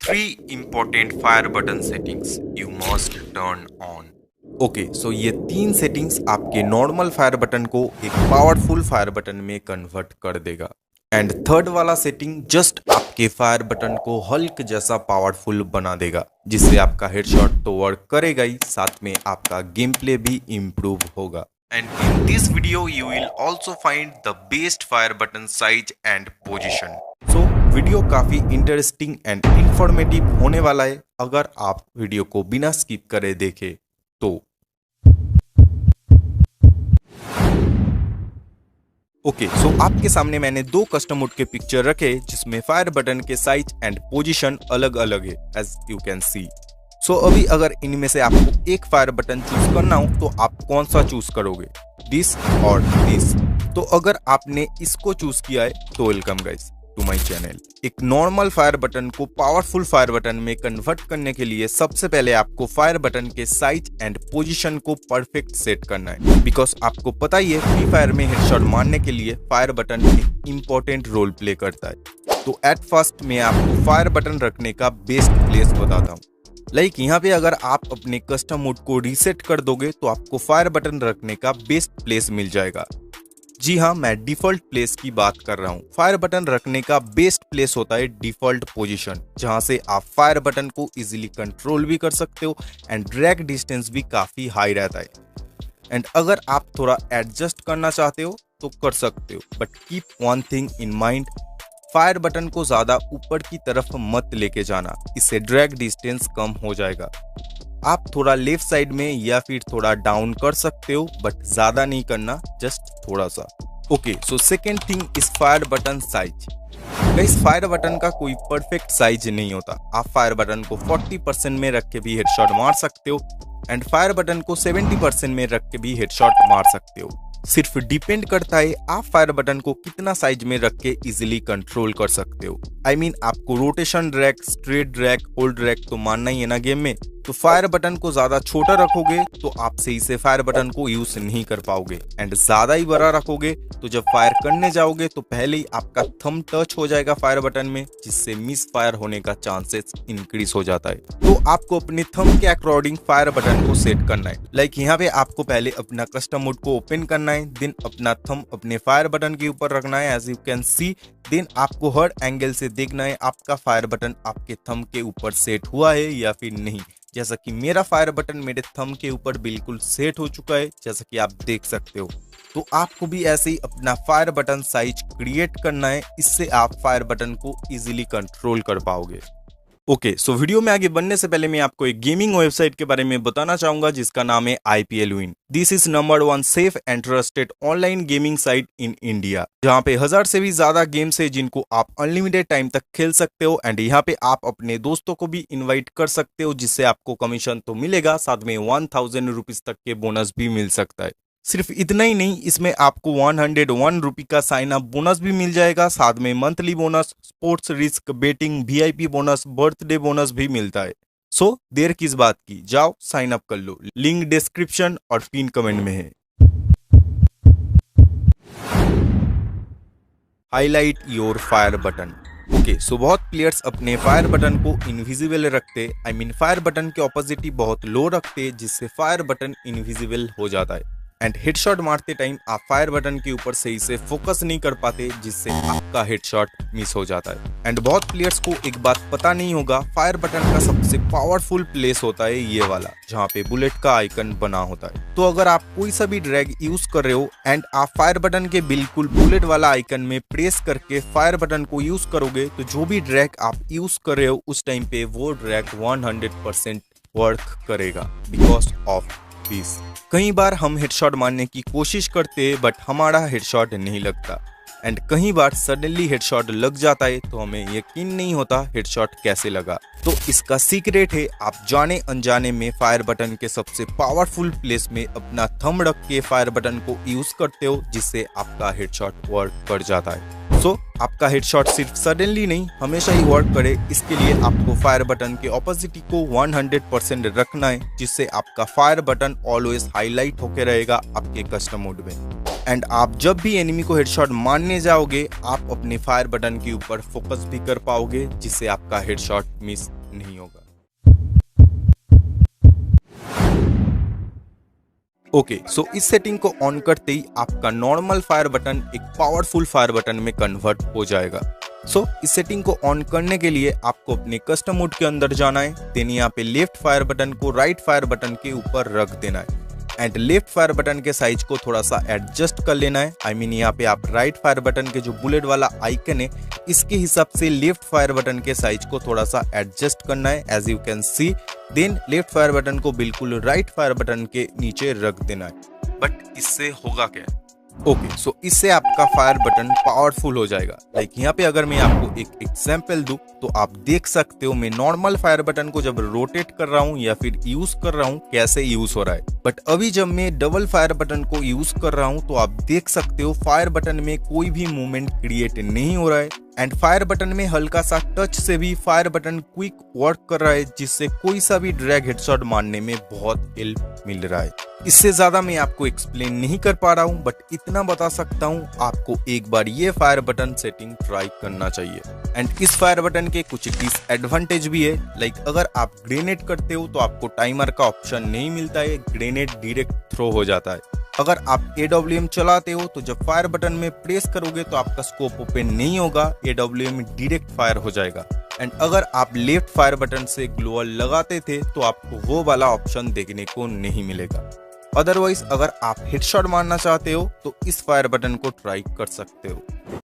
3 important fire button settings you must turn on. Okay so ये 3 settings आपके normal fire button को एक powerful fire button में convert कर देगा। एंड थर्ड वाला सेटिंग जस्ट आपके फायर बटन को हल्क जैसा पावरफुल बना देगा, जिससे आपका हेडशॉट तो वर्क करेगा ही, साथ में आपका गेम प्ले भी इम्प्रूव होगा। And in this video you will also find the best fire button size and position. So video काफी इंटरेस्टिंग एंड इंफॉर्मेटिव होने वाला है अगर आप वीडियो को बिना स्किप करे देखें तो। ओके सो आपके सामने मैंने 2 कस्टम मोड के पिक्चर रखे जिसमें फायर बटन के साइज एंड पोजीशन अलग अलग है, एज यू कैन सी। सो अभी अगर इनमें से आपको एक फायर बटन चूज करना हो तो आप कौन सा चूज करोगे, दिस और दिस? तो अगर आपने इसको चूज किया है तो welcome guys to my channel. एक नॉर्मल फायर बटन को पावरफुल फायर बटन में कन्वर्ट करने के लिए सबसे पहले आपको फायर बटन के साइज एंड पोजीशन को परफेक्ट सेट करना है, बिकॉज आपको पता ही है फ्री फायर में हेडशॉट मारने के लिए फायर बटन एक इंपॉर्टेंट रोल प्ले करता है। तो एट फर्स्ट मैं आपको फायर बटन रखने का बेस्ट प्लेस बताता हूँ। लाइक यहाँ पे अगर आप अपने कस्टम मोड को रीसेट कर दोगे तो आपको फायर बटन रखने का बेस्ट प्लेस मिल जाएगा। जी हाँ, मैं डिफॉल्ट प्लेस की बात कर रहा हूँ। फायर बटन रखने का बेस्ट प्लेस होता है डिफॉल्ट पोजीशन, जहाँ से आप फायर बटन को इजीली कंट्रोल भी कर सकते हो एंड ड्रैग डिस्टेंस भी काफी हाई रहता है। एंड अगर आप थोड़ा एडजस्ट करना चाहते हो तो कर सकते हो, but keep one thing in mind, fire button को ज्यादा ऊपर की तरफ मत लेके जाना, इससे ड्रैग डिस्टेंस कम हो जाएगा। आप थोड़ा लेफ्ट साइड में या फिर थोड़ा डाउन कर सकते हो, बट ज्यादा नहीं करना, जस्ट थोड़ा सा। Okay so second thing is fire button size. Guys fire button का कोई परफेक्ट साइज नहीं होता। आप फायर बटन को 40% में रख के भी हेडशॉट मार सकते हो एंड फायर बटन को 70% में रख के भी हेडशॉट मार सकते हो। सिर्फ डिपेंड करता है आप फायर बटन को कितना साइज में रख के इजिली कंट्रोल कर सकते हो। आई मीन आपको rotation drag, straight drag, hold drag तो मानना ही है ना गेम में। तो फायर बटन को ज्यादा छोटा रखोगे तो आप सही से फायर बटन को यूज नहीं कर पाओगे, एंड ज्यादा ही बड़ा रखोगे तो जब फायर करने जाओगे तो पहले ही आपका थंब टच हो जाएगा फायर बटन में, जिससे मिस फायर होने का चांसेस इंक्रीज हो जाता है। तो आपको अपने थंब के अकॉर्डिंग फायर बटन को सेट करना है। लाइक यहाँ पे आपको पहले अपना कस्टम मोड को ओपन करना है, देन अपना थंब अपने फायर बटन के ऊपर रखना है, as you can see. Then आपको हर एंगल से देखना है आपका फायर बटन आपके थंब के ऊपर सेट हुआ है या फिर नहीं। जैसा कि मेरा फायर बटन मेरे थंब के ऊपर बिल्कुल सेट हो चुका है, जैसा कि आप देख सकते हो। तो आपको भी ऐसे ही अपना फायर बटन साइज क्रिएट करना है, इससे आप फायर बटन को इजीली कंट्रोल कर पाओगे। ओके सो वीडियो में आगे बढ़ने से पहले मैं आपको एक गेमिंग वेबसाइट के बारे में बताना चाहूंगा जिसका नाम है IPL Win। This is number 1 safe and trusted online gaming site in India, जहां पे 1000 से भी ज्यादा गेम्स है जिनको आप अनलिमिटेड टाइम तक खेल सकते हो। एंड यहाँ पे आप अपने दोस्तों को भी इन्वाइट कर सकते हो, जिससे आपको कमीशन तो मिलेगा, साथ में 1000 रुपीज तक के बोनस भी मिल सकता है। सिर्फ इतना ही नहीं, इसमें आपको 101 रुपये का साइन अप बोनस भी मिल जाएगा, साथ में monthly bonus, sports risk betting, VIP bonus, birthday bonus भी मिलता है। सो देर किस बात की, जाओ साइन अप कर लो, लिंक डिस्क्रिप्शन और पिन कमेंट में है। Highlight your fire button. Okay so बहुत प्लेयर्स अपने फायर बटन को इनविजिबल रखते, आई मीन फायर बटन के ऑपोजिट बहुत लो रखते, जिससे फायर बटन इनविजिबल हो जाता है। एंड हेडशॉट मारते टाइम आप फायर बटन के ऊपर सही से फोकस नहीं कर पाते, जिससे आपका हेडशॉट मिस हो जाता है। एंड बहुत प्लेयर्स को एक बात पता नहीं होगा, फायर बटन का सबसे पावरफुल प्लेस होता है ये वाला, जहाँ पे बुलेट का आइकन बना होता है। तो अगर आप कोई सा भी ड्रैग यूज कर रहे हो एंड आप फायर बटन के बिल्कुल बुलेट वाला आइकन में प्रेस करके फायर बटन को यूज करोगे, तो जो भी ड्रैग आप यूज कर रहे हो उस टाइम पे वो ड्रैग 100% वर्क करेगा, बिकॉज ऑफ दिस। कई बार हम हेडशॉट मारने की कोशिश करते हैं बट हमारा हेडशॉट नहीं लगता, एंड कई बार सडनली हेडशॉट लग जाता है तो हमें यकीन नहीं होता हेडशॉट कैसे लगा। तो इसका सीक्रेट है आप जाने अनजाने में फायर बटन के सबसे पावरफुल प्लेस में अपना थंब रख के फायर बटन को यूज करते हो, जिससे आपका हेडशॉट वर्क कर जाता है। सो आपका हेडशॉट सिर्फ सडनली नहीं हमेशा ही वर्क करे, इसके लिए आपको फायर बटन के ऑपोजिट को 100% रखना है, जिससे आपका फायर बटन ऑलवेज हाईलाइट होके रहेगा आपके कस्टम मोड में। एंड आप जब भी एनिमी को हेडशॉट मारने जाओगे आप अपने फायर बटन के ऊपर फोकस भी कर पाओगे, जिससे आपका हेडशॉट मिस नहीं होगा। ओके, सो इस सेटिंग को ऑन करते ही आपका नॉर्मल फायर बटन एक पावरफुल फायर बटन में कन्वर्ट हो जाएगा। सो इस सेटिंग को ऑन करने के लिए आपको अपने कस्टम मोड के अंदर जाना है, देन यहाँ पे लेफ्ट फायर बटन को राइट फायर बटन के ऊपर रख देना है एंड लेफ्ट फायर बटन के साइज को थोड़ा सा एडजस्ट कर लेना है। आई मीन यहाँ पे आप राइट फायर बटन के जो बुलेट वाला आइकन है इसके हिसाब से लेफ्ट फायर बटन के साइज को थोड़ा सा एडजस्ट करना है as you can see. Then left fire button को बिल्कुल राइट फायर बटन के नीचे रख देना है। बट इससे होगा क्या? ओके, सो इससे आपका फायर बटन पावरफुल हो जाएगा। लाइक यहाँ पे अगर मैं आपको एक एग्जांपल दूं तो आप देख सकते हो मैं नॉर्मल फायर बटन को जब रोटेट कर रहा हूँ या फिर यूज कर रहा हूँ कैसे यूज हो रहा है। बट अभी जब मैं डबल फायर बटन को यूज कर रहा हूँ तो आप देख सकते हो फायर बटन में कोई भी मूवमेंट क्रिएट नहीं हो रहा है एंड फायर बटन में हल्का सा टच से भी फायर बटन क्विक वर्क कर रहा है, जिससे कोई सा भी ड्रैग हेडशॉट मारने में बहुत हेल्प मिल रहा है। इससे ज्यादा मैं आपको एक्सप्लेन नहीं कर पा रहा हूँ, बट इतना बता सकता हूँ आपको एक बार ये फायर बटन सेटिंग ट्राई करना चाहिए। एंड इस फायर बटन के कुछ डिसएडवांटेज भी है। लाइक अगर आप ग्रेनेड करते हो तो आपको टाइमर का ऑप्शन नहीं मिलता है, ग्रेनेड डायरेक्ट थ्रो हो जाता है। अगर आप AWM चलाते हो तो जब फायर बटन में प्रेस करोगे तो आपका स्कोप ओपन नहीं होगा, AWM डायरेक्ट फायर हो जाएगा। एंड अगर आप लेफ्ट फायर बटन से ग्लोअर लगाते थे तो आपको वो वाला ऑप्शन देखने को नहीं मिलेगा। अदरवाइज अगर आप हेडशॉट मारना चाहते हो तो इस फायर बटन को ट्राई कर सकते हो।